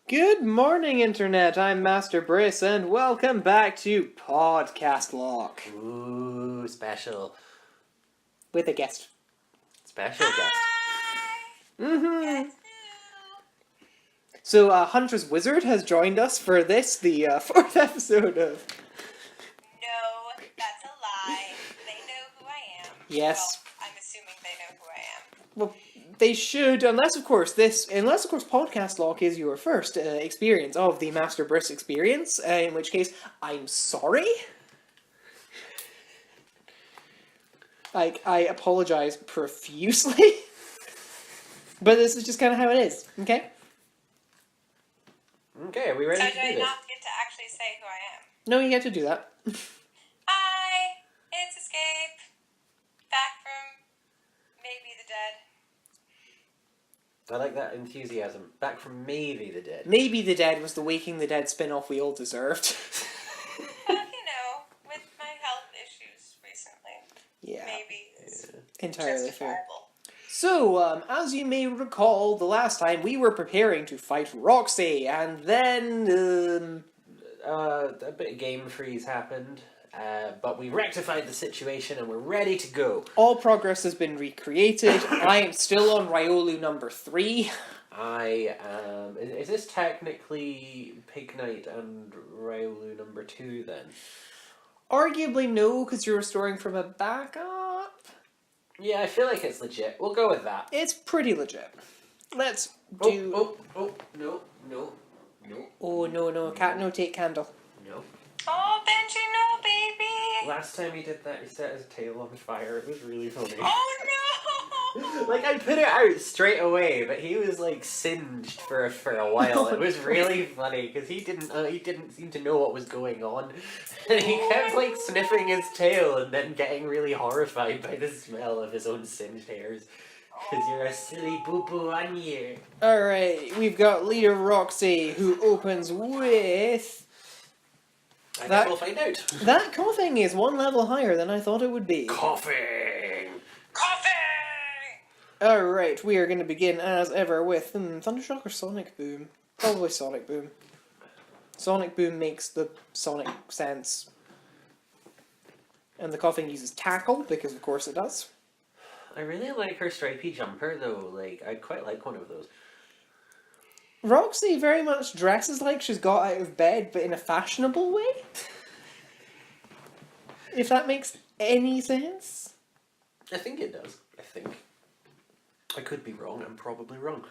Good morning, Internet. I'm Master Briss, and welcome back to Podcastlocke. Ooh, special. With a guest. Special guest. Mm-hmm. So, Huntress Wizard has joined us for this, the fourth episode of... No, that's a lie. They know who I am. Yes. Well, I'm assuming they know who I am. Well, they should, unless of course Podcastlocke is your first experience of the Master Briss experience, in which case, I'm sorry. I apologize profusely. But this is just kind of how it is, okay? Okay, are we ready So to do do I this? not get to actually say who I am? No, you get to do that. Hi, it's Escape. Back from maybe the dead. I like that enthusiasm. Back from maybe the dead. Maybe the Dead was the Waking the Dead spin-off we all deserved. Well, with my health issues recently. Yeah. Maybe it's Entirely fair. justifiable. So, as you may recall, the last time we were preparing to fight Roxy, and then, A bit of game freeze happened, but we rectified the situation and we're ready to go. all progress has been recreated. I am still on Riolu number 3. I am... Is this technically Pig Knight and Riolu number 2 then? Arguably no, because you're restoring from a backup. Yeah, I feel like it's legit. We'll go with that. It's pretty legit. Let's do... No. Oh, no, cat no take candle. No. Oh, Benji, no, baby. Last time he did that, he set his tail on fire. It was really funny. Oh, no. Like, I put it out straight away, but he was, like, singed for a while. It was really funny, because he didn't seem to know what was going on. And he kept, like, sniffing his tail and then getting really horrified by the smell of his own singed hairs. Because you're a silly boo-boo on you. Alright, we've got leader Roxy, who opens with... I That- guess we'll find out. That coughing is one level higher than I thought it would be. Coughing! Alright, we are going to begin as ever with Thundershock or Sonic Boom? Probably Sonic Boom. Sonic Boom makes the Sonic sense. And the coughing uses tackle, because of course it does. I really like her stripy jumper, though. Like, I'd quite like one of those. Roxy very much dresses like she's got out of bed, but in a fashionable way. If that makes any sense. I think it does. I could be wrong. I'm probably wrong.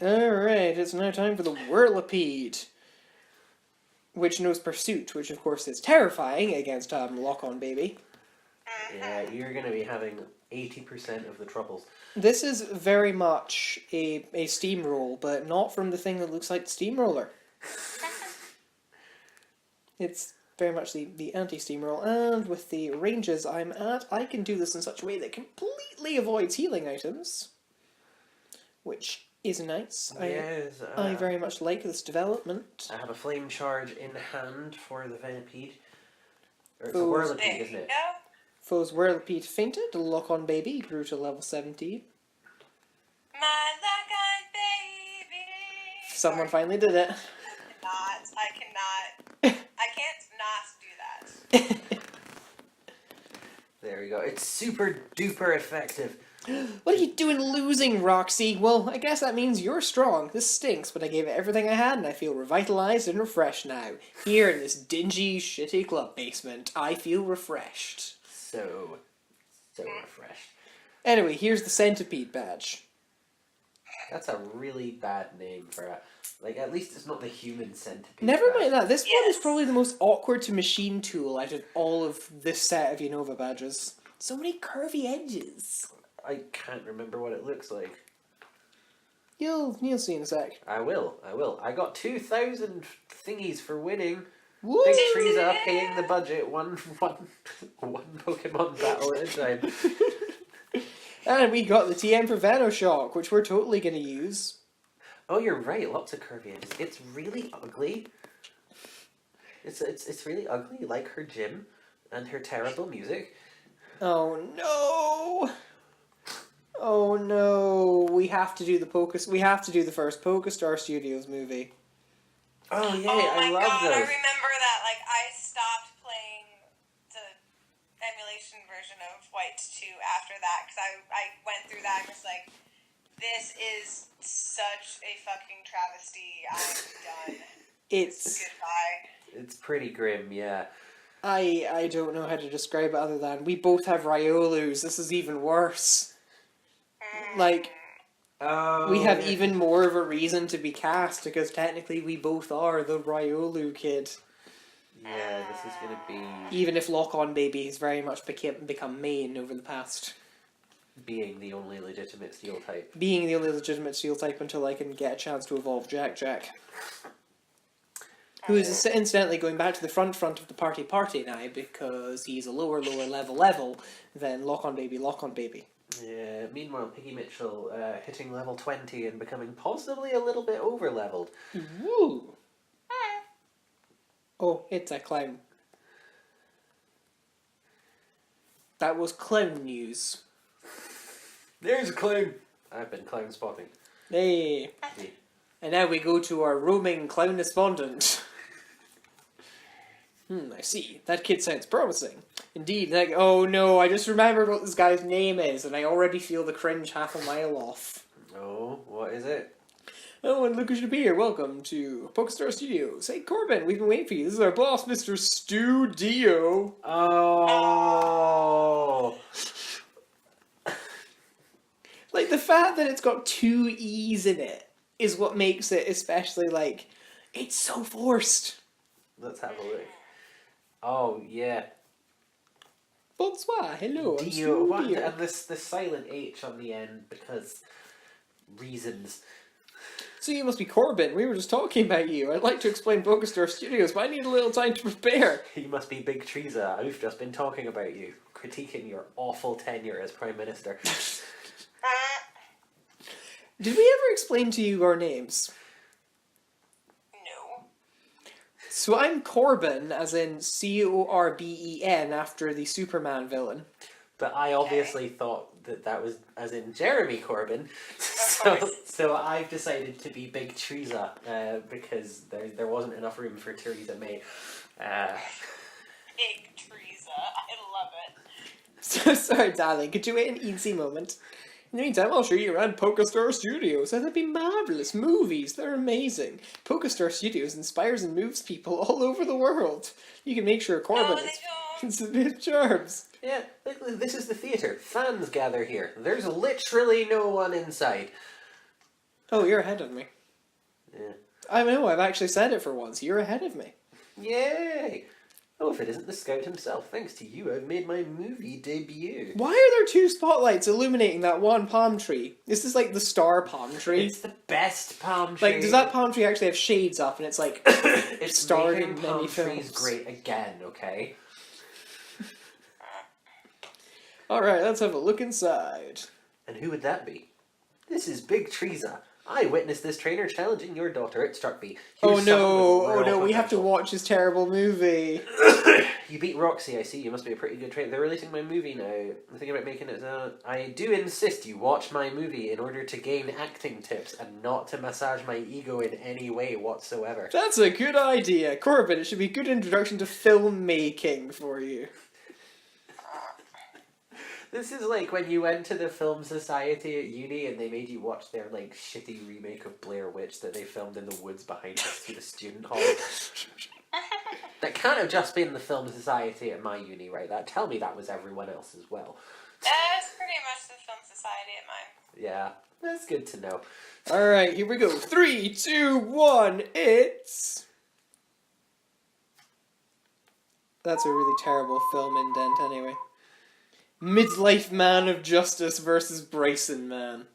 Alright, it's now time for the Whirlipede. Which knows Pursuit, which of course is terrifying against Lock-On Baby. Yeah, you're going to be having 80% of the troubles. This is very much a steamroll, but not from the thing that looks like the steamroller. It's very much the anti-steamroll, and with the ranges I'm at, I can do this in such a way that completely avoids healing items. Which is nice. Yes, I very much like this development. I have a flame charge in hand for the Venipede. Or it's a Foes. Whirlipede, There isn't you it? go. Foe's Whirlipede fainted, Lock-On Baby grew to level 17. My luck-on baby. Someone Sorry, finally did it. I can't not do that. There we go. It's super duper effective. What are you doing losing, Roxy? Well, I guess that means you're strong. This stinks, but I gave it everything I had and I feel revitalized and refreshed now. Here in this dingy, shitty club basement, I feel refreshed. So refreshed. Anyway, here's the centipede badge. That's a really bad name for a... Like, at least it's not the human centipede. Never badge. mind that, this one is Yes. probably the most awkward to machine tool out of all of this set of Unova badges. So many curvy edges. I can't remember what it looks like. You'll see in a sec. I will. I got 2,000 thingies for winning. Woo! Big trees up, paying the budget, one Pokemon battle at a time. And we got the TM for Venoshock, which we're totally going to use. Oh, you're right. Lots of curvy edges. It's really ugly. It's really ugly, like her gym and her terrible music. Oh no! Oh no! We have to do the first PokeStar Studios movie. Oh yeah, Oh I my love god, I those. remember that. Like, I stopped playing the emulation version of White 2 after that, because I went through that and was like, this is such a fucking travesty. I'm done. It's Goodbye. It's pretty grim, yeah. I don't know how to describe it other than we both have Riolus. This is even worse. Like, Oh, we have even more of a reason to be cast because technically we both are the Riolu kid. Yeah, this is gonna be Even if Lock On Baby has very much become main over the past. being the only legitimate steel type. Being the only legitimate steel type until I can get a chance to evolve Jack Jack. Who is incidentally going back to the front of the party now because he's a lower level than Lock On Baby. Yeah, meanwhile, Piggy Mitchell hitting level 20 and becoming possibly a little bit over-leveled. Woo! Oh, it's a clown. That was clown news. There's a clown! I've been clown spotting. Hey! Yeah. And now we go to our roaming clown respondent. I see. That kid sounds promising. Indeed, like, oh no, I just remembered what this guy's name is, and I already feel the cringe half a mile off. Oh, what is it? Oh, and look who should be here. Welcome to Podcastlocke Studios. Hey, Corbin, we've been waiting for you. This is our boss, Mr. Studio. Oh! Like, the fact that it's got two E's in it is what makes it especially, like, it's so forced. Let's have a look. Oh, yeah. Bonsoir, hello, I'm Dio. What? Studio. And this silent H on the end because reasons. So you must be Corbin. We were just talking about you. I'd like to explain Podcastlocke Studios, but I need a little time to prepare. You must be Big Teresa. I've just been talking about you, critiquing your awful tenure as Prime Minister. Did we ever explain to you our names? No. So I'm Corbin, as in Corben, after the Superman villain. But I obviously thought that was as in Jeremy Corbyn, so I've decided to be Big Teresa because there wasn't enough room for Theresa May. Big Teresa. I love it. So sorry, darling. Could you wait an easy moment? In the meantime, I'll show you around Podcastlocke Studios. That'd be marvelous. Movies, they're amazing. Podcastlocke Studios inspires and moves people all over the world. You can make sure Corbin No, they is a bit Carbs. Yeah, this is the theatre. Fans gather here. There's literally no one inside. Oh, you're ahead of me. Yeah. I know, I've actually said it for once. You're ahead of me. Yay! Oh, if it isn't the Scout himself, thanks to you, I've made my movie debut. Why are there two spotlights illuminating that one palm tree? This is like the star palm tree. It's the best palm tree. Like, does that palm tree actually have shades up and it's like it's starred making in palm many trees films? great again, okay? Alright, let's have a look inside. And who would that be? This is Big Teresa. I witnessed this trainer challenging your daughter. It struck me. Oh no, we have to watch his terrible movie. You beat Roxy, I see. You must be a pretty good trainer. They're releasing my movie now. I'm thinking about making it. I do insist you watch my movie in order to gain acting tips and not to massage my ego in any way whatsoever. That's a good idea. Corbin, it should be a good introduction to filmmaking for you. This is like when you went to the Film Society at uni and they made you watch their like shitty remake of Blair Witch that they filmed in the woods behind us to the student hall. That can't have just been the Film Society at my uni, right? Tell me that was everyone else as well. That's pretty much the Film Society at mine. Yeah, that's good to know. Alright, here we go. 3, 2, 1, it's... That's a really terrible film indent anyway. Midlife Man of Justice versus Bryson Man.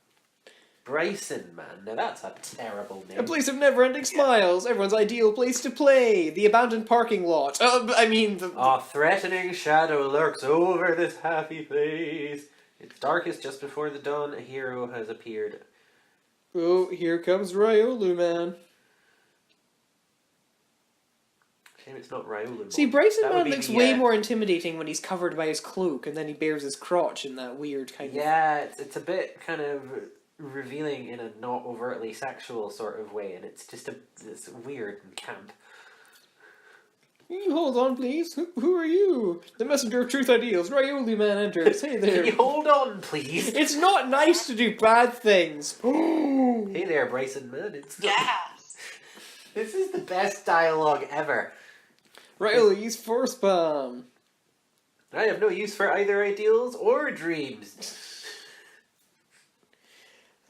Bryson, man. Now that's a terrible name. A place of never-ending smiles, everyone's ideal place to play, the abandoned parking lot. A threatening shadow lurks over this happy place. It's darkest just before the dawn. A hero has appeared. Oh, here comes Riolu Man. Shame it's not Riolu. See, Bryson That would Man be looks the, way more intimidating when he's covered by his cloak and then he bears his crotch in that weird kind of... Yeah, it's a bit kind of revealing in a not overtly sexual sort of way, and it's just a It's weird and camp. Can you hold on, please? Who are you? The messenger of truth ideals, Rioli Man enters. Hey there. Can you hold on, please? It's not nice to do bad things. Hey there, Bryson Man. Gas. This is the best dialogue ever. Rioli's force bomb. I have no use for either ideals or dreams.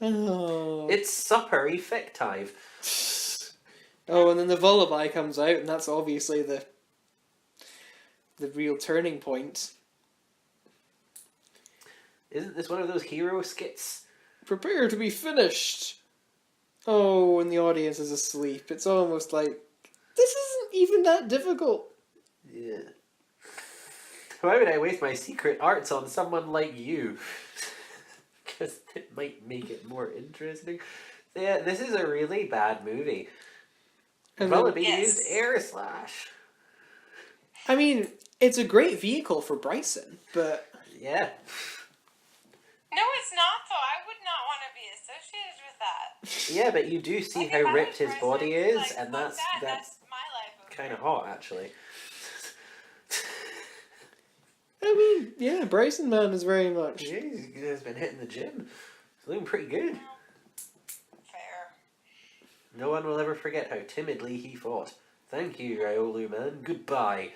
Oh. It's supper effective. Oh, and then the lullaby comes out, and that's obviously the real turning point. Isn't this one of those hero skits? Prepare to be finished. Oh, and the audience is asleep. It's almost like, this isn't even that difficult. Yeah. Why would I waste my secret arts on someone like you? Because it might make it more interesting. Yeah, this is a really bad movie. And Wallaby Yes. used air slash. I mean, it's a great vehicle for Bryson, but Yeah. No, it's not, though. I would not want to be associated with that. Yeah, but you do see Like, how if I ripped was his Bryson, body I'd be is, like, and fuck that's that's my life over kind of here. hot, actually. I mean, yeah, Bryson Man is very much. Yeah, he's been hitting the gym. He's looking pretty good. Fair. No one will ever forget how timidly he fought. Thank you, Riolu Man. Goodbye.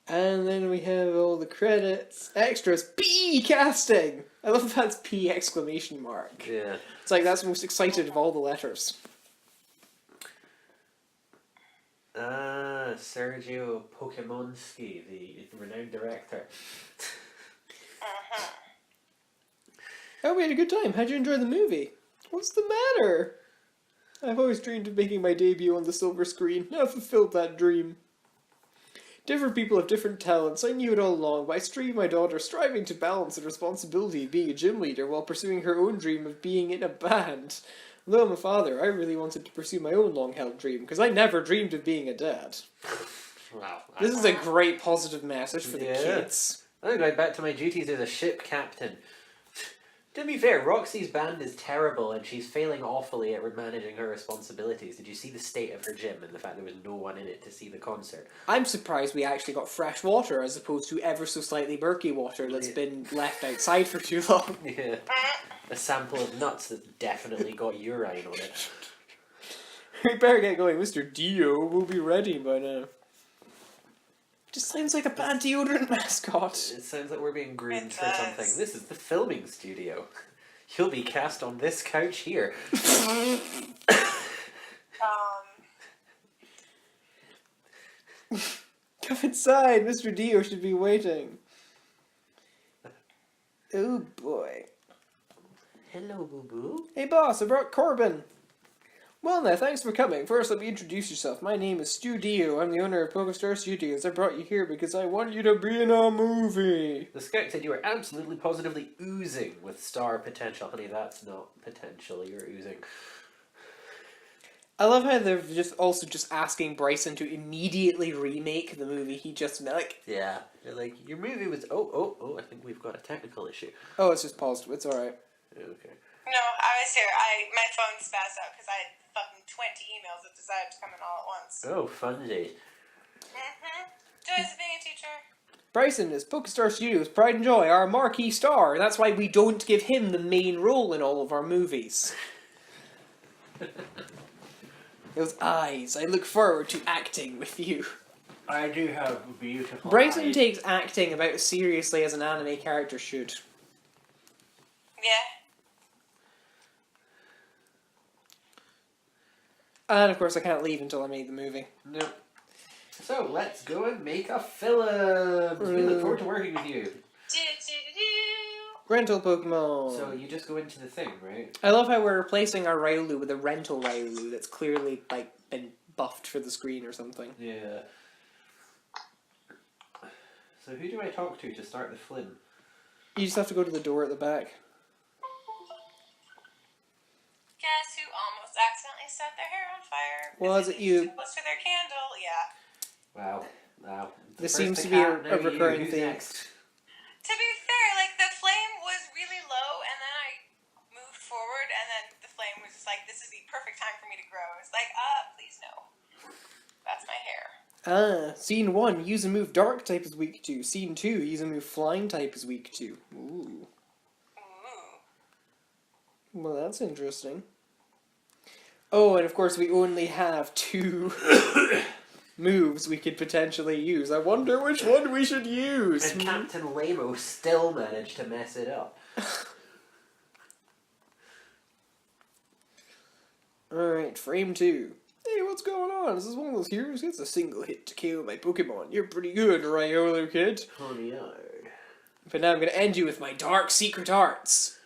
And then we have all the credits, extras, P casting. I love that's P exclamation mark. Yeah. It's like that's the most excited of all the letters. Sergio Pokemonski, the renowned director. Oh, we had a good time. How'd you enjoy the movie? What's the matter? I've always dreamed of making my debut on the silver screen. Now I've fulfilled that dream. Different people have different talents. I knew it all along, but I see my daughter striving to balance the responsibility of being a gym leader while pursuing her own dream of being in a band. Although I'm a father, I really wanted to pursue my own long-held dream, because I never dreamed of being a dad. Wow. This is a great positive message for the Yeah. kids. I'm going back to my duties as a ship captain. To be fair, Roxy's band is terrible and she's failing awfully at managing her responsibilities. Did you see the state of her gym and the fact there was no one in it to see the concert? I'm surprised we actually got fresh water as opposed to ever so slightly murky water that's Yeah. been left outside for too long. Yeah. A sample of nuts that definitely got urine on it. We better get going. Mr. Dio will be ready by now. Just sounds like a bad deodorant mascot. It sounds like we're being groomed It for does. something. This is the filming studio. You'll be cast on this couch here. Come inside. Mr. Dio should be waiting. Oh boy. Hello, boo-boo. Hey boss, I brought Corbin. Well now, thanks for coming. First, let me introduce yourself. My name is Stu Dio. I'm the owner of Pokestar Studios. I brought you here because I want you to be in a movie. The scout said you were absolutely positively oozing with star potential. Honey, that's not potential. You're oozing. I love how they're just asking Bryson to immediately remake the movie he just made. Like, Yeah. They're like, your movie was... Oh, I think we've got a technical issue. oh, it's just paused. It's alright. Okay. No, I was here. My phone spazzed out because I had fucking 20 emails that decided to come in all at once. Oh, fun day. Joys of being a teacher. Bryson is Pokestar Studios' pride and joy, our marquee star. That's why we don't give him the main role in all of our movies. Those eyes. I look forward to acting with you. I do have beautiful Bryson eyes. takes acting about as seriously as an anime character should. Yeah. And of course I can't leave until I made the movie. No. So, let's go and make a film. We look forward to working with you. Rental Pokemon. So, you just go into the thing, right? I love how we're replacing our Riolu with a rental Riolu that's clearly like been buffed for the screen or something. Yeah. So, who do I talk to start the film? You just have to go to the door at the back. Guess who almost accidentally set their hair on fire? Was it you? Too close to their candle, yeah. Wow. The This first seems the to be cat, a now you. recurring Who's theme. next? To be fair, like, the flame was really low, and then I moved forward, and then the flame was just like, this is the perfect time for me to grow. It's like, please no. That's my hair. Scene 1, use a move dark type is weak 2. Scene 2, use a move flying type is weak 2. Ooh. Ooh. Well, that's interesting. Oh, and of course we only have 2 moves we could potentially use. I wonder which one we should use. And Captain Lamo still managed to mess it up. Alright, frame 2. Hey, what's going on? Is this one of those heroes gets a single hit to KO my Pokemon? You're pretty good, right, Olu kid? Honey, But now I'm gonna end you with my dark secret arts.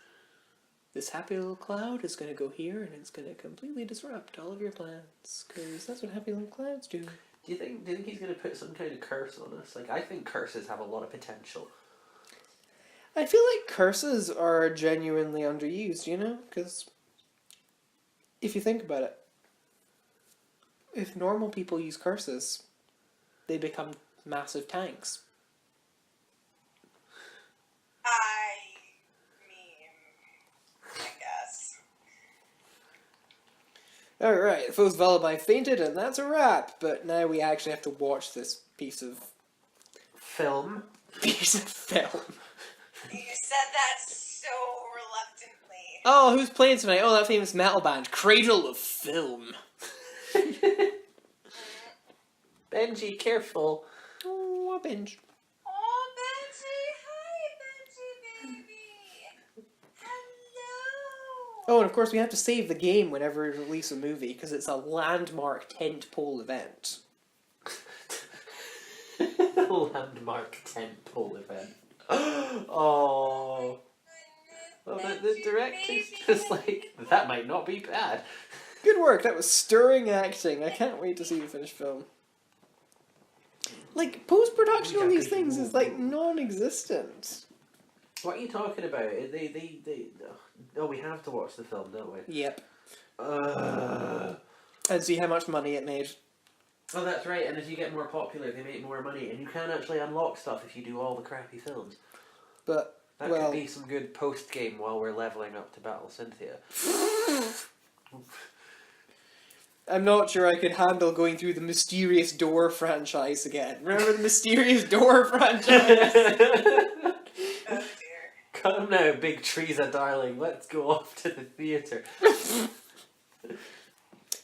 This happy little cloud is gonna go here and it's gonna completely disrupt all of your plans. Because that's what happy little clouds do. Do you think he's going to put some kind of curse on us? Like, I think curses have a lot of potential. I feel like curses are genuinely underused, you know? Because if you think about it, if normal people use curses, they become massive tanks. I guess. Alright, the foe's Lullaby fainted, and that's a wrap. But now we actually have to watch this piece of Film? You said that so reluctantly. Oh, who's playing tonight? Oh, that famous metal band, Cradle of Film. Benji, careful. Oh, a binge. Oh, Benji! Hi, Benji, baby! Hello! Oh, and of course we have to save the game whenever we release a movie, because it's a landmark tentpole event. Landmark tentpole event. Oh. Well, the director's just like, that might not be bad. Good work, that was stirring acting. I can't wait to see the finished film. Like, post-production on these things is, like, non-existent. What are you talking about? Oh, we have to watch the film, don't we? Yep. And see how much money it made. Oh, that's right, and as you get more popular, they make more money, and you can actually unlock stuff if you do all the crappy films. But, That well... could be some good post-game while we're leveling up to Battle Cynthia. I'm not sure I could handle going through the Mysterious Door franchise again. Remember the Mysterious Door franchise? Oh dear. Come now, big Teresa darling, let's go off to the theatre.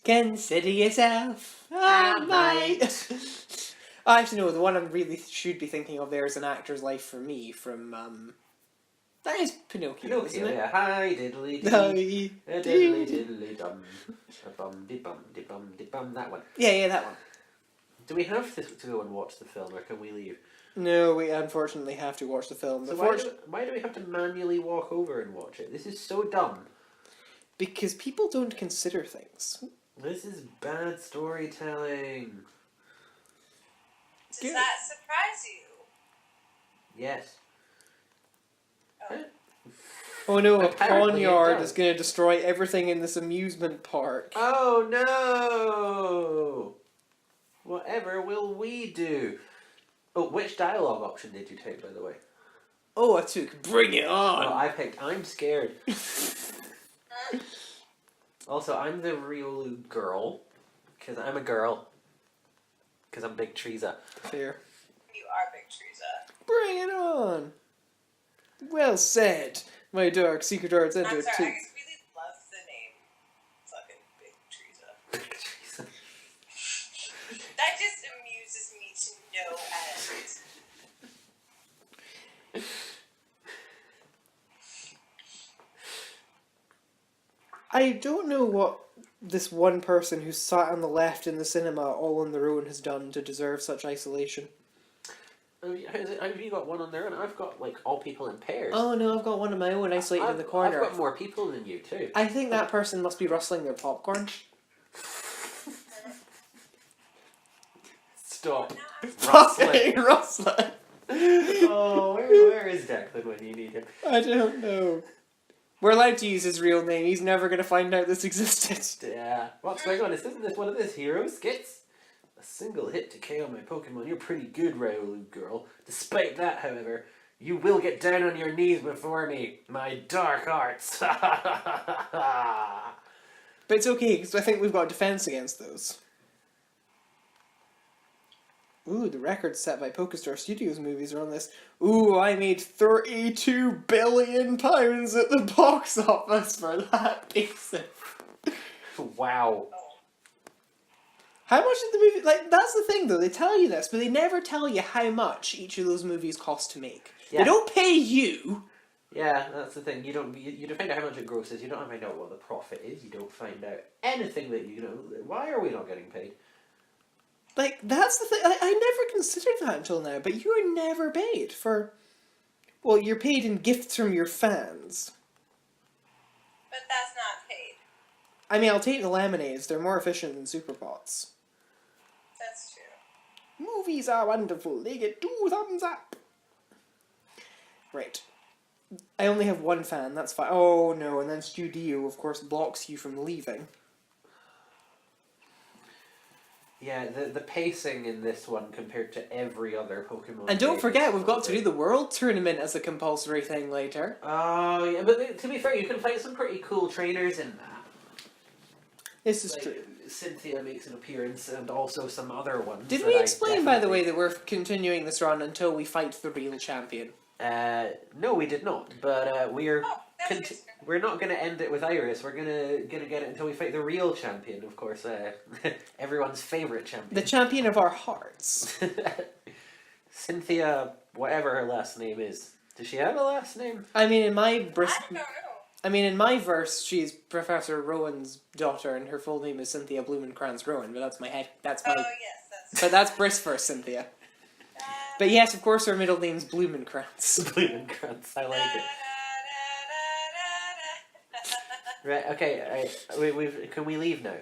Consider yourself a mate. Actually, no, the one I really should be thinking of there is An Actor's Life for Me from, that is Pinocchio, isn't it? Yeah. Hi, diddly dee. Hi. Diddly diddly dum. Bum de bum de bum de bum. That one. Yeah, that one. Do we have to go and watch the film, or can we leave? No, we unfortunately have to watch the film. So why do we have to manually walk over and watch it? This is so dumb. Because people don't consider things. This is bad storytelling. Does that surprise you? Yes. Oh. Oh no, a Apparently it poniard does. is going to destroy everything in this amusement park. Oh no! Whatever will we do? Oh, which dialogue option did you take, by the way? Oh, I took Bring It On! Oh, I picked I'm scared. Also, I'm the real girl, because I'm a girl. Because I'm Big Teresa. Fair. You are Big Teresa. Bring it on! Well said, my dark secret arts I'm enter sorry, I too. just really love the name. Fucking Big Teresa. Big Teresa. That just amuses me to no end. I don't know what this one person who sat on the left in the cinema all on their own has done to deserve such isolation. Have you got one on there? And I've got, like, all people in pairs. Oh no, I've got one of my own isolated in the corner. I've got more people than you, too. I think that person must be rustling their popcorn. Stop. Rustling! Rustling! Oh, where is Declan when you need him? I don't know. We're allowed to use his real name. He's never going to find out this existed. Yeah. What's going on? Isn't this one of his hero skits? A single hit to KO my Pokemon. You're pretty good, Raoul girl. Despite that, however, you will get down on your knees before me. My dark arts. But it's okay, because I think we've got a defense against those. Ooh, the records set by PokerStar Studios movies are on this. Ooh, I made £32 billion at the box office for that pacing. Wow. How much did the movie... Like, that's the thing, though. They tell you this, but they never tell you how much each of those movies cost to make. Yeah. They don't pay you. Yeah, that's the thing. You don't find out how much it grosses. You don't find out what the profit is. You don't find out anything that you know. Why are we not getting paid? Like, that's the thing. I never considered that until now, but you are never paid for... Well, you're paid in gifts from your fans. But that's not paid. I mean, I'll take the lemonades. They're more efficient than super pots. That's true. Movies are wonderful. They get 2 thumbs up. Right. I only have one fan. That's fine. Oh, no. And then Studio, of course, blocks you from leaving. Yeah, the pacing in this one compared to every other Pokemon. And don't game forget, is we've got to do probably- the World Tournament as a compulsory thing later. Oh, yeah, but to be fair, you can find some pretty cool trainers in that. This is Like, true. Cynthia makes an appearance, and also some other ones. Did that we I explain, by the way, definitely- that we're continuing this run until we fight the real champion? No, we did not. But we're Oh, that's good. we're not going to end it with Iris. We're gonna get it until we fight the real champion, of course. Everyone's favorite champion. The champion of our hearts. Cynthia, whatever her last name is. Does she have a last name? I mean, in my I don't know. my verse, she's Professor Rowan's daughter, and her full name is Cynthia Blumenkrantz Rowan. But that's my head. That's my. Oh, yes, that's But that's Briss first, Cynthia. But yes, of course, her middle name's Blumenkrantz. Blumenkrantz, I like it. Right, okay, can we leave now?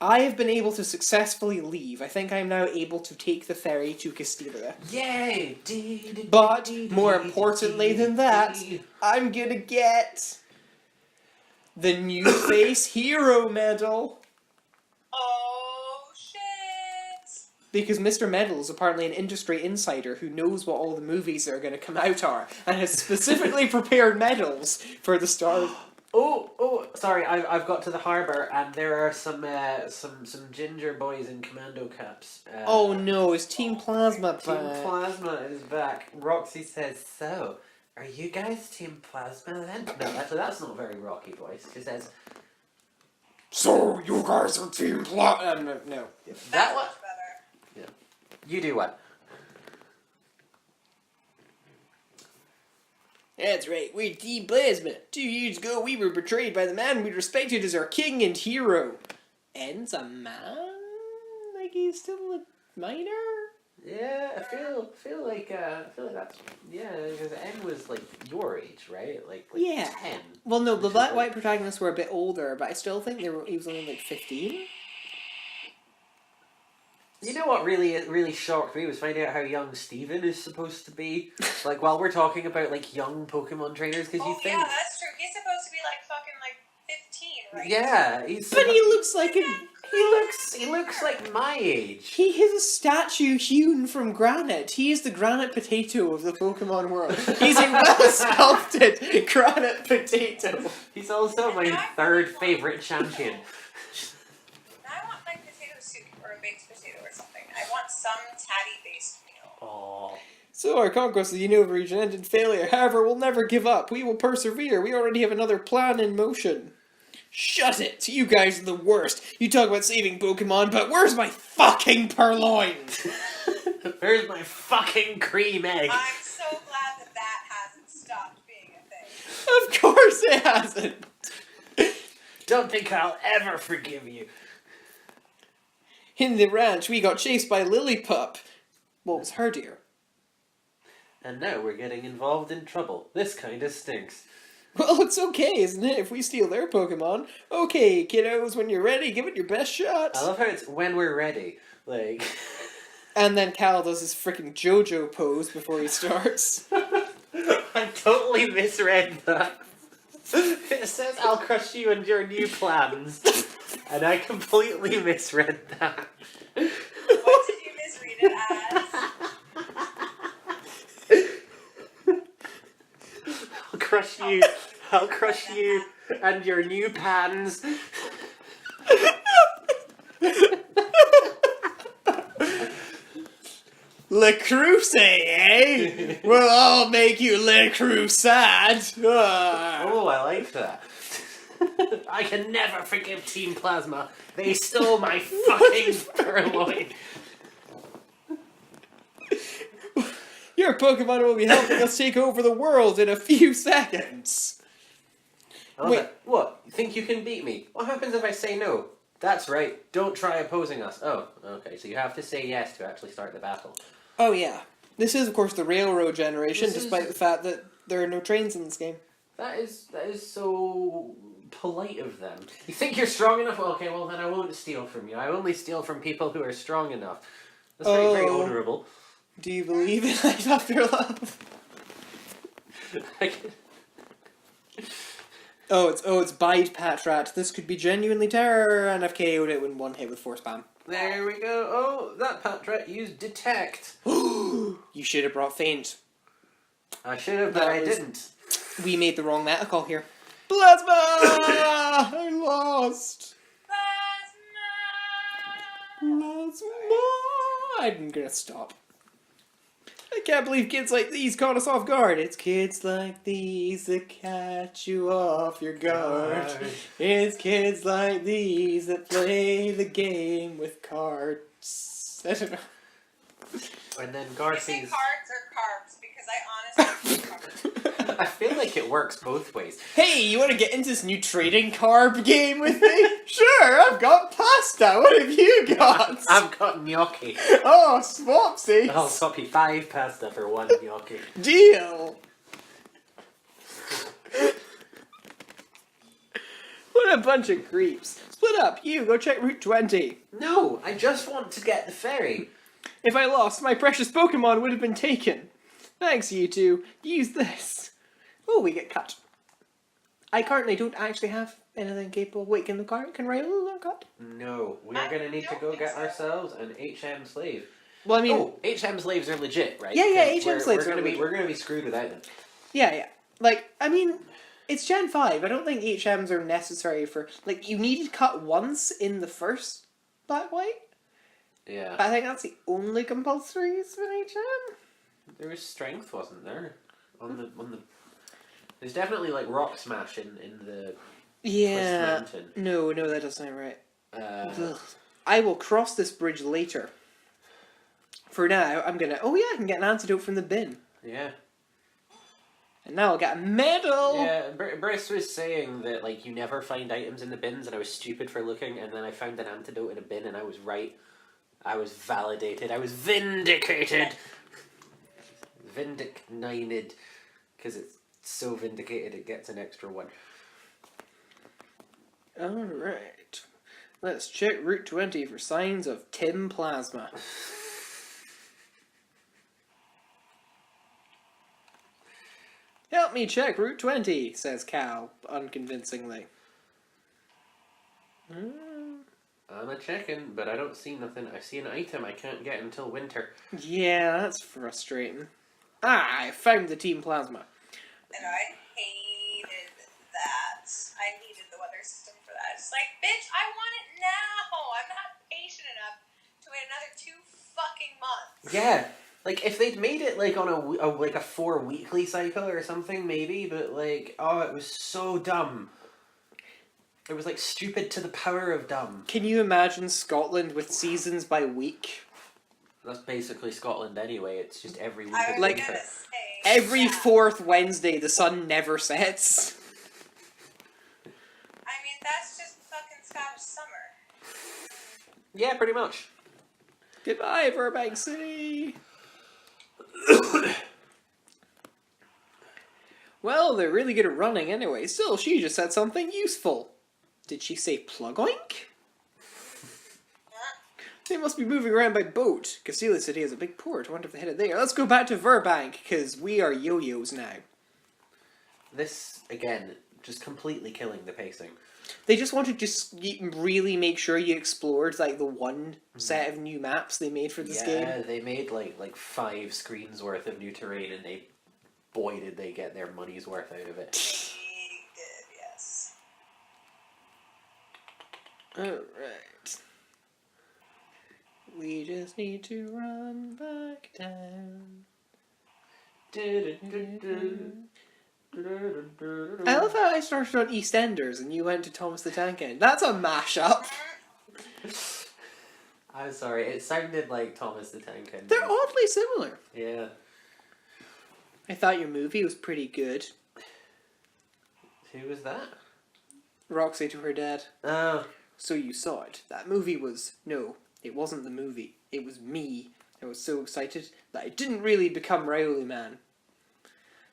I have been able to successfully leave. I think I'm now able to take the ferry to Castilia. Yay! But, more importantly than that, I'm gonna get the New Face Hero Medal. Oh, shit. Because Mr. Medal is apparently an industry insider who knows what all the movies that are going to come out are, and has specifically prepared medals for the stars. Oh, sorry, I've got to the harbour, and there are some ginger boys in commando caps. Oh no, is Team Plasma back? Team Plasma is back. Roxy says, so, are you guys Team Plasma then? No, actually, that's not a very Rocky voice. She says, So, you guys are Team Plasma? No. that That's one. much better. You do what? That's right, we're Team Plasma. 2 years ago, we were betrayed by the man we respected as our king and hero. N's a man? Like he's still a minor? Yeah, I feel like that's because N was like your age, right? Like Yeah. 10. Well, no, the black-white protagonists were a bit older, but I still think he was only like 15. You know what really shocked me was finding out how young Steven is supposed to be. Like while we're talking about like young Pokemon trainers, because you Oh, think yeah, that's true. He's supposed to be like fucking like 15, right? yeah, he's But he looks like he looks like my age. he is a statue hewn from granite. He is the granite potato of the Pokemon world. He's a well-sculpted granite potato. He's also my third favorite champion. I want like potato soup or a baked potato or something. I want some tatty-based meal. Aww. So our conquest of the Unova region ended in failure. However, we'll never give up. We will persevere. We already have another plan in motion. Shut it! You guys are the worst. You talk about saving Pokemon, but where's my fucking purloin? Where's my fucking cream egg? I'm so glad that hasn't stopped being a thing. Of course it hasn't. Don't think I'll ever forgive you. In the ranch, we got chased by Lillipup. What was her dear? And now we're getting involved in trouble. This kinda stinks. Well, it's okay, isn't it, if we steal their Pokemon? Okay, kiddos, when you're ready, give it your best shot. I love how it's when we're ready. Like... And then Cal does his freaking JoJo pose before he starts. I totally misread that. It says, I'll crush you and your new plans. And I completely misread that. What did you misread it as? I'll crush you and your new pans. Le Crusade, eh? Well, I'll make you Le Crusade. Oh, I like that. I can never forgive Team Plasma. They stole my fucking purloin. Your Pokemon will be helping us take over the world in a few seconds. Oh, Wait. What? You think you can beat me? What happens if I say no? That's right. Don't try opposing us. Oh, okay. So you have to say yes to actually start the battle. Oh yeah. This is, of course, the Railroad generation, This is- despite the fact that there are no trains in this game. That is so polite of them. You think you're strong enough? Okay, well then I won't steal from you. I only steal from people who are strong enough. That's very Oh. honourable. Do you believe in life after love? It's Bide Patrat. This could be genuinely terror, and I've KO'd it in one hit with Force Spam. There we go. Oh, that Patrat used Detect. You should have brought Faint. I should have, but That I was- didn't. We made the wrong meta call here. Plasma! I lost. Plasma! I'm gonna stop. I can't believe kids like these caught us off guard. It's kids like these that catch you off your guard. It's kids like these that play the game with cards. I don't know. And then You say Garci's... cards or carbs? Because I honestly think carbs. I feel like it works both ways. Hey, you want to get into this new trading carb game with me? Sure, I've got pasta. What have you got? I've got gnocchi. Oh, swapsies. I'll swap you 5 pasta for 1 gnocchi. Deal. What a bunch of creeps. Split up. You, go check Route 20. No, I just want to get the ferry. If I lost, my precious Pokemon would have been taken. Thanks, you two. Use this. Oh, we get cut. I currently don't actually have anything capable. Wait, can Raiola not cut? No, we're I gonna need to don't go think get so. ourselves an HM slave. Well, I mean, Oh, HM slaves are legit, right? Yeah, 'Cause HM slaves we're are gonna be legit. we're gonna be screwed without them. yeah. Like, I mean, it's Gen 5. I don't think HMs are necessary for... Like, you needed cut once in the first Black-White. Yeah, But I think that's the only compulsory use of an HM. there was strength, wasn't there? On the. There's definitely like rock smash in the Yeah. Twist Mountain. No, that doesn't sound right. Uh, Ugh. I will cross this bridge later. For now, I'm gonna... Oh yeah, I can get an antidote from the bin. yeah. And now I'll get a medal! Yeah, Briss was saying that like you never find items in the bins, and I was stupid for looking, and then I found an antidote in a bin, and I was right. I was validated. I was vindicated. Vindicated, because it's so vindicated it gets an extra 1. Alright. Let's check Route 20 for signs of Tim Plasma. Help me check Route 20, says Cal, unconvincingly. I'm a checking, but I don't see nothing. I see an item I can't get until winter. Yeah, that's frustrating. Ah, I found the Team Plasma. And I hated that. I needed the weather system for that. It's like, bitch, I want it now. I'm not patient enough to wait another 2 fucking months. Yeah, like if they'd made it like on a 4 weekly cycle or something, maybe. But like, oh, it was so dumb. It was like stupid to the power of dumb. Can you imagine Scotland with seasons by week? That's basically Scotland anyway. It's just every week. I it's was Like, winter. gonna say Every yeah. fourth Wednesday, the sun never sets. I mean, that's just fucking Scottish summer. Yeah, pretty much. Goodbye, Burbank City! Well, they're really good at running anyway. Still, she just said something useful. Did she say plugoink? They must be moving around by boat. Castilla City has a big port. I wonder if they're headed there. Let's go back to Burbank, because we are yo-yos now. This again, just completely killing the pacing. They just want to just really make sure you explored like the one set of new maps they made for this game. Yeah, they made like 5 screens worth of new terrain, and boy did they get their money's worth out of it. He did, yes. Alright. We just need to run back down. I love how I started on EastEnders and you went to Thomas the Tank Engine. That's a mashup. I'm sorry, it sounded like Thomas the Tank Engine. They're oddly similar. Yeah. I thought your movie was pretty good. Who was that? Roxy to her dad. Oh. So you saw it. That movie was... No, it wasn't the movie. It was me. I was so excited that I didn't really become Rowley Man.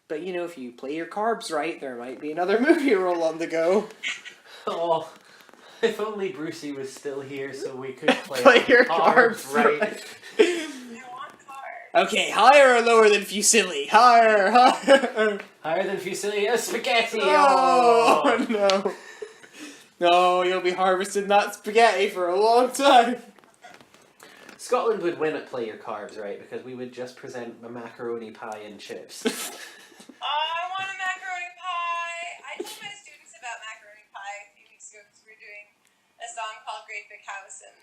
But you know, if you play your carbs right, there might be another movie roll on the go. Oh. If only Brucey was still here so we could play Your carbs right. I want carbs. Okay, higher or lower than Fusilli? Higher, higher. Higher than Fusilli spaghetti! Oh, no. No, you'll be harvesting that spaghetti for a long time. Scotland would win at Play Your Carbs Right because we would just present a macaroni pie and chips. I want a macaroni pie. I told my students about macaroni pie a few weeks ago because we were doing a song called Great Big House, and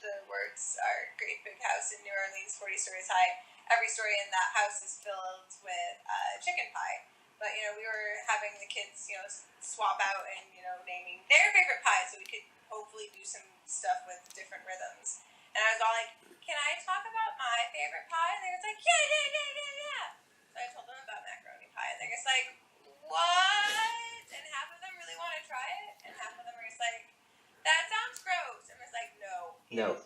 the words are Great Big House in New Orleans, 40 stories high. Every story in that house is filled with chicken pie. But, you know, we were having the kids, you know, swap out and, you know, naming their favorite pie so we could hopefully do some stuff with different rhythms. And I was all like, can I talk about my favorite pie? And they were like, yeah. So I told them about macaroni pie. And they're just like, what? And half of them really want to try it, and half of them are just like, that sounds gross. And I was like, no.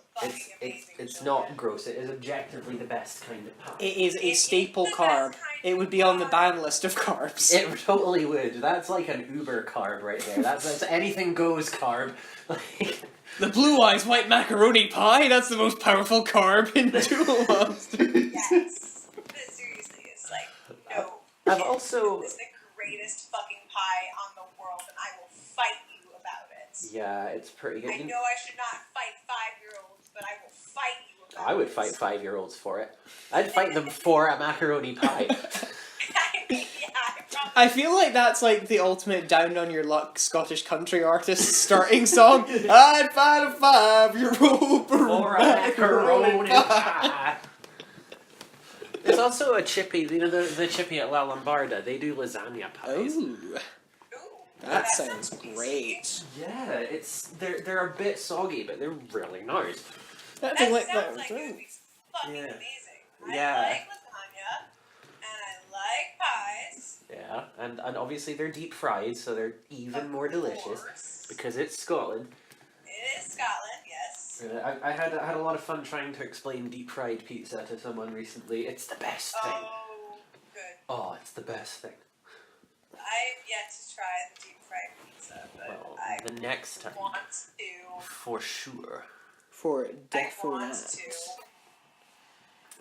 It's not gross. It is objectively the best kind of pie. It is a staple carb. It would be on the ban list of carbs. It totally would. That's like an Uber carb right there. That's anything goes carb. Like, The Blue Eyes White Macaroni Pie, that's the most powerful carb in Duel Monsters. Yes. But seriously, it's like, no. I've also... This is the greatest fucking pie on the world, and I will fight you about it. Yeah, it's pretty good. I know I should not fight 5-year-olds, but I will fight you about it. I would fight 5-year-olds for it. I'd fight them for a macaroni pie. I feel like that's like the ultimate down on your luck Scottish country artist starting song. I'd fight a 5-year-old For a macaroni pie. There's also a chippy, you know, the chippy at La Lombarda. They do lasagna pies. Ooh, that sounds great. Yeah, they're a bit soggy, but they're really nice. That That like sounds like it would be fucking Yeah. amazing. Yeah. I like lasagna, and I like pies. Yeah, and obviously they're deep fried, so they're even more delicious Course. because it's Scotland. It is Scotland, yes. I had a lot of fun trying to explain deep fried pizza to someone recently. It's the best thing. Oh, good. Oh, it's the best thing. I've yet to try the deep fried pizza, but Well, I the next time, want to. for sure. For I want definite. to.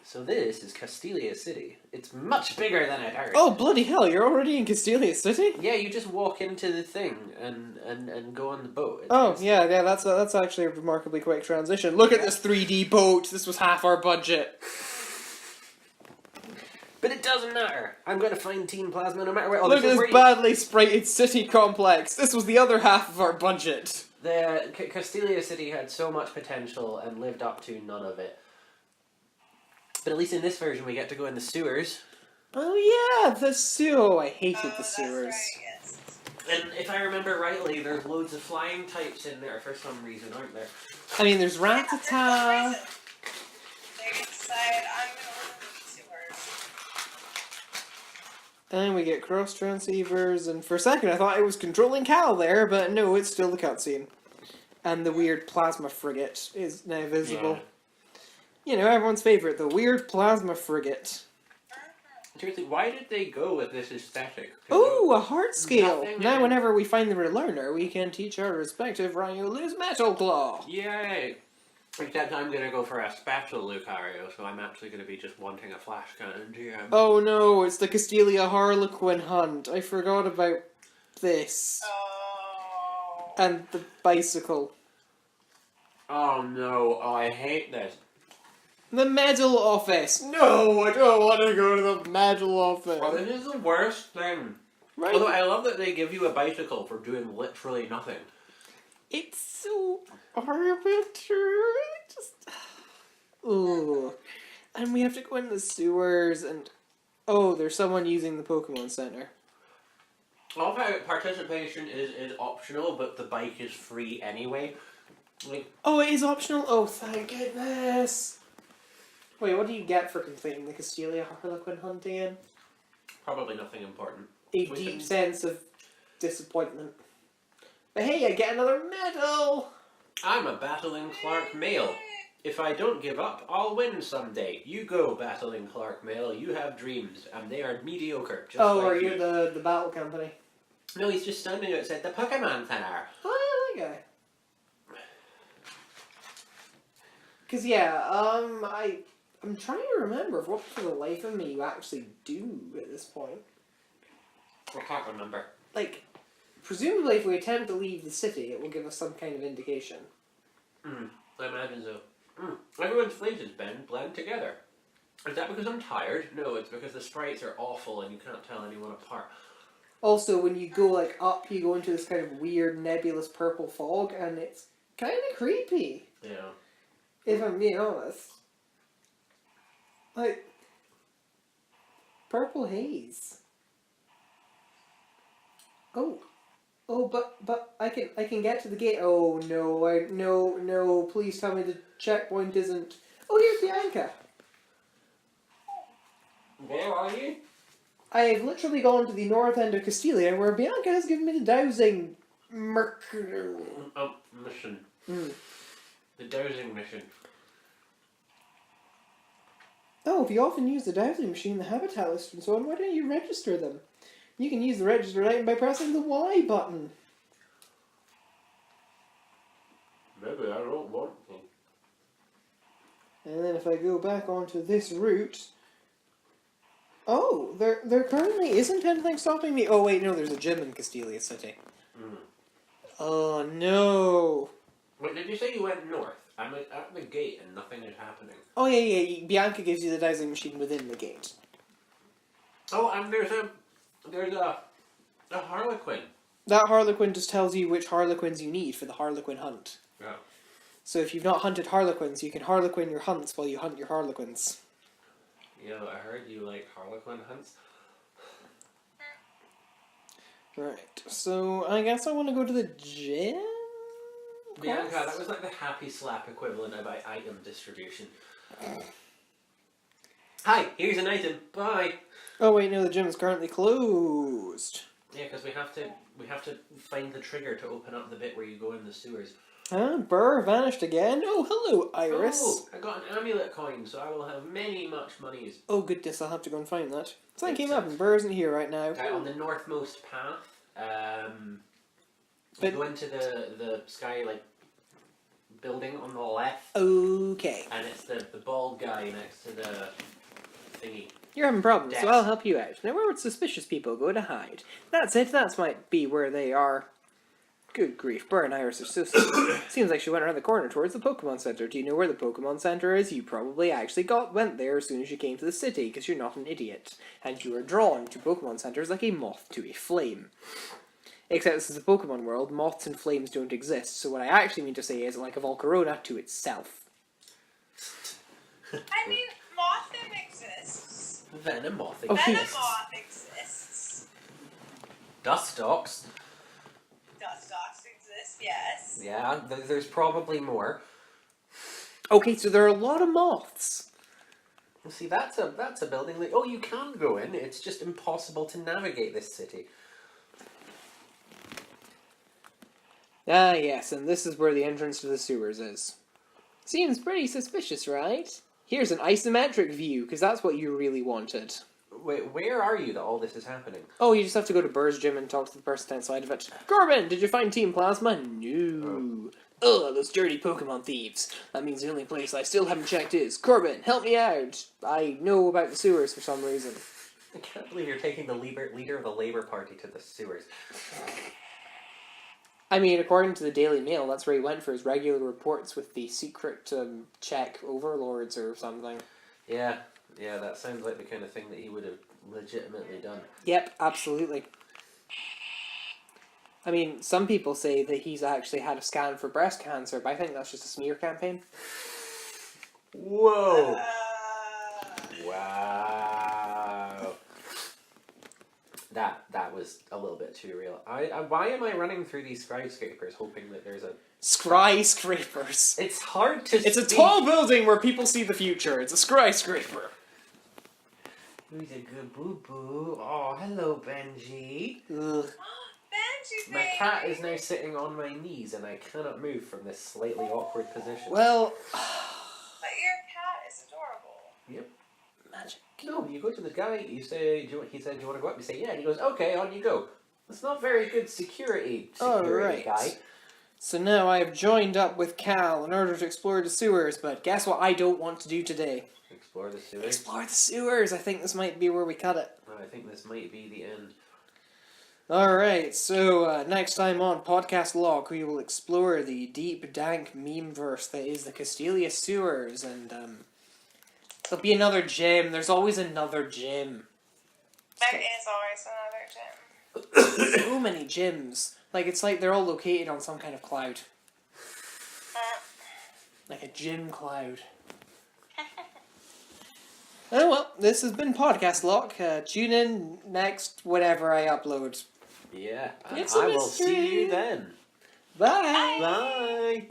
So this is Castelia City. It's much bigger than I'd heard. Oh, bloody hell, you're already in Castelia City? Yeah, you just walk into the thing and go on the boat. Oh, yeah, that's actually a remarkably quick transition. Look at this 3D boat, this was half our budget. But it doesn't matter. I'm going to find Team Plasma no matter what. Oh, Look at this is this badly sprited city complex, this was the other half of our budget. The Castelia City had so much potential and lived up to none of it. But at least in this version, we get to go in the sewers. Oh yeah, the sewer. I hated the That's sewers. right, yes. And if I remember rightly, there's loads of flying types in there for some reason, aren't there? I mean, there's Yeah, there's no Rattata. reason. They decide I'm going to live in the sewers. And we get cross transceivers, and for a second I thought it was controlling Cal there, but no, it's still the cutscene. And the weird plasma frigate is now visible. You know, everyone's favourite, the weird plasma frigate. Seriously, why did they go with this aesthetic? Ooh, a heart scale! Nothing Now in- whenever we find the relearner, we can teach our respective Ryolu's Metal Claw. Yay! Except I'm gonna go for a special Lucario, so I'm actually gonna be just wanting a flash cannon GM. Oh no, it's the Castelia Harlequin hunt. I forgot about this. Oh. And the bicycle. Oh no, oh, I hate this. The medal office! No, I don't want to go to the medal office. Oh, this is the worst thing. Right? Although I love that they give you a bicycle for doing literally nothing. It's so arbitrary. Just And we have to go in the sewers, and... Oh, there's someone using the Pokemon Center. I love how participation is optional, but the bike is free anyway. Like, Oh, it is optional? Oh, thank goodness! Wait, what do you get for completing the Castelia Harlequin hunt again? probably nothing important. A We deep can- sense of disappointment. But hey, I get another medal! I'm a battling Clark male. If I don't give up, I'll win someday. You go, battling Clark male. You have dreams, and they are mediocre. Just Oh, like are you. you the battle company? No, he's just standing outside the Pokemon Center. Oh, yeah, that guy. Because, yeah, I'm trying to remember what for the life of me you actually do at this point. I can't remember. Like, presumably if we attempt to leave the city, it will give us some kind of indication. I imagine so. Everyone's faces blend together. Is that because I'm tired? No, it's because the sprites are awful and you can't tell anyone apart. Also, when you go, like, up, you go into this kind of weird, nebulous purple fog, and it's kind of creepy, Yeah. if I'm being honest. Like, purple haze. Oh, but I can get to the gate. Oh no, no, please tell me the checkpoint isn't. Oh, here's Bianca. Where are you? I have literally gone to the north end of Castelia, where Bianca has given me the dowsing Mission. The dowsing mission. Oh, if you often use the dowsing machine, the habitat list and so on, why don't you register them? You can use the register item by pressing the Y button. Maybe I don't want to. And then if I go back onto this route... Oh, there currently isn't anything stopping me. Oh wait, no, there's a gym in Castelia City. Oh no. Wait, did you say you went north? I'm at the gate and nothing is happening. Oh yeah, Bianca gives you the dowsing machine within the gate. Oh, and there's a Harlequin. That Harlequin just tells you which Harlequins you need for the Harlequin hunt. Yeah. So if you've not hunted Harlequins, you can Harlequin your hunts while you hunt your Harlequins. Yeah, I heard you like Harlequin hunts. Right, so I guess I want to go to the gym? Bianca, Quest? that was like the happy slap equivalent of item distribution. Hi, here's an item. Bye. Oh wait, no, the gym is currently closed. Yeah, because we have to find the trigger to open up the bit where you go in the sewers. Huh? Burr vanished again? Oh, hello, Iris. Oh, I got an amulet coin, so I will have much monies. Oh goodness, I'll have to go and find that. So I came up and Burr isn't here right now. Okay, on the northmost path, But- go into the sky building on the left, Okay. and it's the bald guy next to the thingy. You're having problems, so Dex. I'll help you out. Now, where would suspicious people go to hide? That's it, that might be where they are. Good grief, Burr and Iris are so seems like she went around the corner towards the Pokemon Center. Do you know where the Pokemon Center is? You probably actually went there as soon as you came to the city, because you're not an idiot. And you are drawn to Pokemon Centers like a moth to a flame. Except this is a Pokemon world, moths and flames don't exist, so what I actually mean to say is like a Volcarona to itself. I mean, Mothim exists. Venomoth. Oh, exists. Jesus. Venomoth exists. Dustox. Dustox exists, yes. Yeah, there's probably more. Okay, so there are a lot of moths. See, that's a building that you can go in. It's just impossible to navigate this city. Ah, yes, and this is where the entrance to the sewers is. Seems pretty suspicious, right? Here's an isometric view, because that's what you really wanted. Wait, where are you that all this is happening? Oh, you just have to go to Burr's gym and talk to the person outside of it. Corbin, did you find Team Plasma? No. Ugh, those dirty Pokemon thieves. That means the only place I still haven't checked is. Corbin, help me out. I know about the sewers for some reason. I can't believe you're taking the leader of the Labour Party to the sewers. I mean, according to the Daily Mail, that's where he went for his regular reports with the secret Czech overlords or something. Yeah, that sounds like the kind of thing that he would have legitimately done. Yep, absolutely. I mean, some people say that he's actually had a scan for breast cancer, but I think that's just a smear campaign. Whoa! Wow. That was a little bit too real. Why am I running through these skyscrapers hoping that there's a... Skyscrapers. It's hard to It's a speak. tall building where people see the future. It's a skyscraper. Who's a good boo-boo? Oh, hello, Benji. Ugh. Benji, My cat is now sitting on my knees and I cannot move from this slightly awkward position. Well... But your cat is adorable. Yep. Magic. No, you go to the guy, he said, do you want to go up? You say, yeah, and he goes, okay, on you go. That's not very good security Alright. guy. So now I have joined up with Cal in order to explore the sewers, but guess what I don't want to do today? Explore the sewers. Explore the sewers! I think this might be where we cut it. Oh, I think this might be the end. Alright, so next time on Podcastlocke, we will explore the deep, dank meme-verse that is the Castelia sewers, and there'll be another gym. There's always another gym. There is always another gym. So many gyms. Like, it's like they're all located on some kind of cloud. Like a gym cloud. Oh well, this has been Podcastlocke. Tune in next whenever I upload. Yeah, and It's a I will see mystery. you then. Bye! Bye!